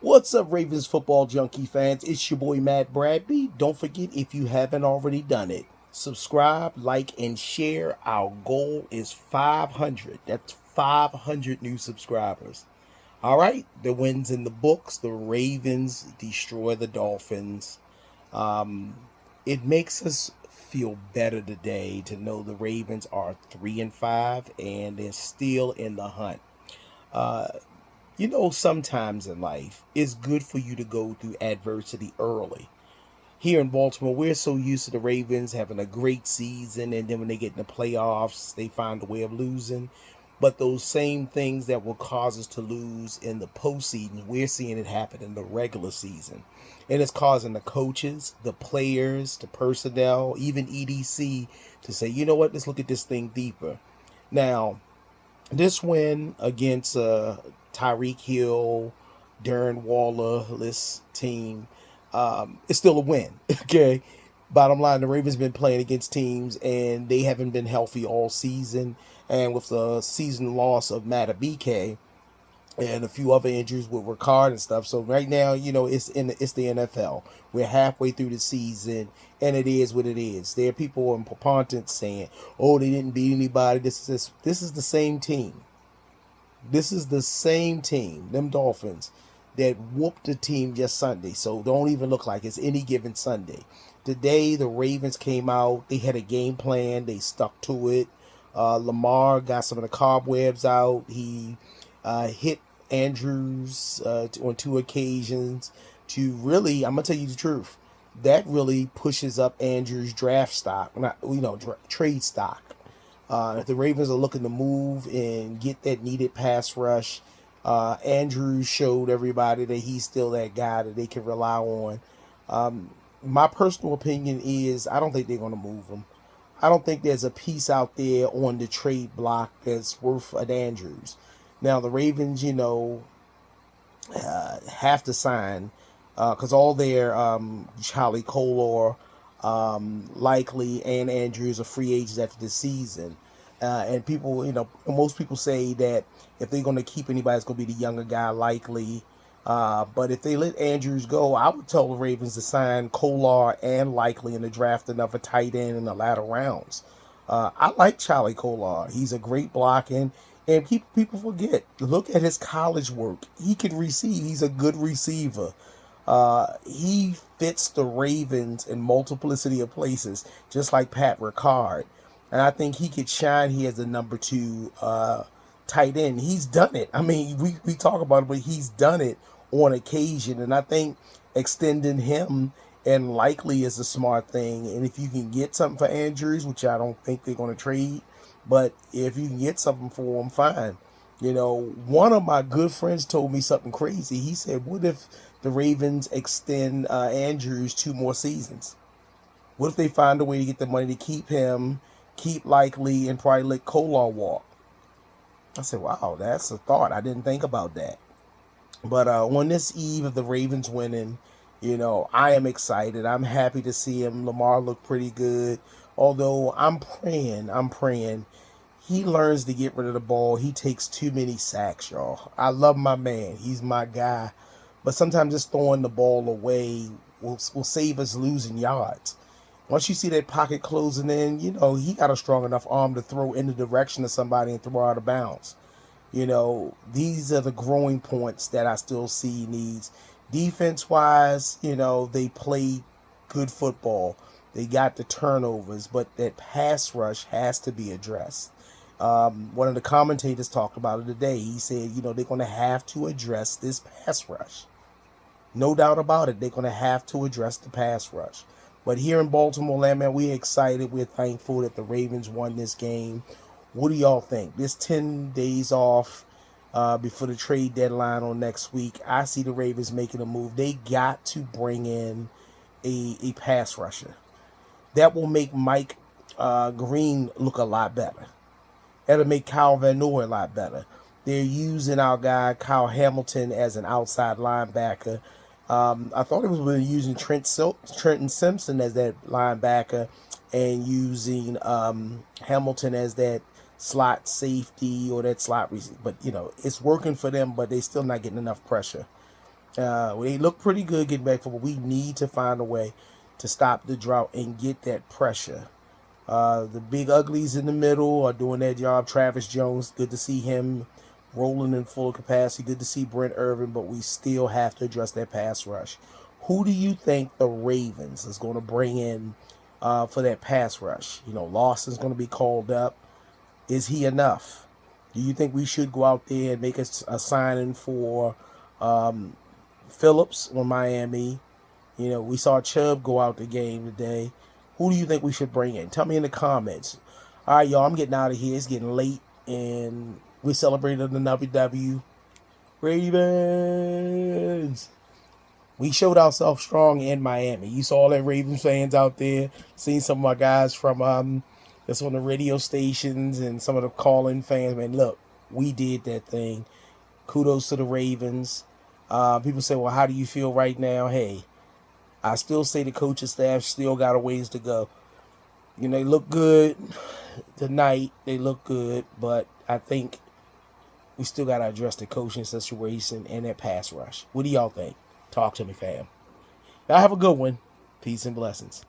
What's up, Ravens Football Junkie fans? It's your boy Matt Bradby. Don't forget, if you haven't already done it, subscribe, like, and share. Our goal is 500. That's 500 new subscribers. All right, the wins in the books. The Ravens destroy the Dolphins. Um, it makes us feel better today to know the Ravens are 3-5 and they're still in the hunt. Uh, sometimes in life, it's good for you to go through adversity early. Here in Baltimore, we're so used to the Ravens having a great season, and then when they get in the playoffs, they find a way of losing. But those same things that will cause us to lose in the postseason, we're seeing it happen in the regular season. And it's causing the coaches, the players, the personnel, even EDC to say, you know what, let's look at this thing deeper. Now, this win against Tyreek Hill, Darren Waller, this team, is still a win. Okay. Bottom line, the Ravens been playing against teams and they haven't been healthy all season. And with the season loss of Matabike and a few other injuries with Ricard and stuff. So right now, it's the NFL. We're halfway through the season, and it is what it is. There are people in Papontent saying, "Oh, they didn't beat anybody." This is the same team. This is the same team, them Dolphins, that whooped the team just Sunday. So don't even look like it's any given Sunday. Today, the Ravens came out. They had a game plan. They stuck to it. Lamar got some of the cobwebs out. He hit Andrews on two occasions to really, I'm going to tell you the truth, that really pushes up Andrews' draft stock, trade stock. If the Ravens are looking to move and get that needed pass rush, Andrews showed everybody that he's still that guy that they can rely on. My personal opinion is I don't think they're going to move him. I don't think there's a piece out there on the trade block that's worth an Andrews. Now, the Ravens, have to sign because all their Charlie Kolar, Likely, and Andrews are free agents after this season. And people, most people say that if they're going to keep anybody, it's going to be the younger guy, Likely. But if they let Andrews go, I would tell the Ravens to sign Kolar and Likely in the draft another tight end in the latter rounds. I like Charlie Kolar. He's a great blocking. And people forget, look at his college work. He can receive. He's a good receiver. He fits the Ravens in multiplicity of places, just like Pat Ricard. And I think he could shine here as the number 2 tight end. He's done it. I mean, we talk about it, but he's done it on occasion. And I think extending him and Likely is a smart thing. And if you can get something for Andrews, which I don't think they're going to trade, but if you can get something for him, fine. One of my good friends told me something crazy. He said, what if the Ravens extend Andrews 2 more seasons? What if they find a way to get the money to keep him, keep Likely, and probably let Kolar walk? I said, wow, that's a thought. I didn't think about that. But on this eve of the Ravens winning, I am excited. I'm happy to see him. Lamar looked pretty good. Although I'm praying he learns to get rid of the ball. He takes too many sacks, y'all. I love my man. He's my guy. But sometimes just throwing the ball away will save us losing yards. Once you see that pocket closing in, he got a strong enough arm to throw in the direction of somebody and throw out of bounds. These are the growing points that I still see needs. Defense-wise, they play good football. They got the turnovers, but that pass rush has to be addressed. One of the commentators talked about it today. He said, they're going to have to address this pass rush. No doubt about it. They're going to have to address the pass rush. But here in Baltimore, man, we're excited. We're thankful that the Ravens won this game. What do y'all think? This 10 days off before the trade deadline on next week, I see the Ravens making a move. They got to bring in a pass rusher. That will make Mike Green look a lot better. That'll make Kyle Van Noy a lot better. They're using our guy Kyle Hamilton as an outside linebacker. I thought it was using Trenton Simpson as that linebacker and using Hamilton as that slot safety or that slot receiver. But, it's working for them, but they're still not getting enough pressure. They look pretty good getting back from, but we need to find a way to stop the drought and get that pressure. The big uglies in the middle are doing their job. Travis Jones, good to see him rolling in full capacity. Good to see Brent Irvin, but we still have to address that pass rush. Who do you think the Ravens is going to bring in for that pass rush? Lawson's going to be called up. Is he enough? Do you think we should go out there and make a signing for Phillips or Miami? We saw Chubb go out the game today. Who do you think we should bring in? Tell me in the comments. All right, y'all, I'm getting out of here. It's getting late, and we celebrated the WW. Ravens. We showed ourselves strong in Miami. You saw all that Ravens fans out there. Seen some of my guys from that's on the radio stations and some of the call-in fans. Man, look, we did that thing. Kudos to the Ravens. People say, well, how do you feel right now? Hey, I still say the coaching staff still got a ways to go. They look good tonight. They look good, but I think we still got to address the coaching situation and that pass rush. What do y'all think? Talk to me, fam. Y'all have a good one. Peace and blessings.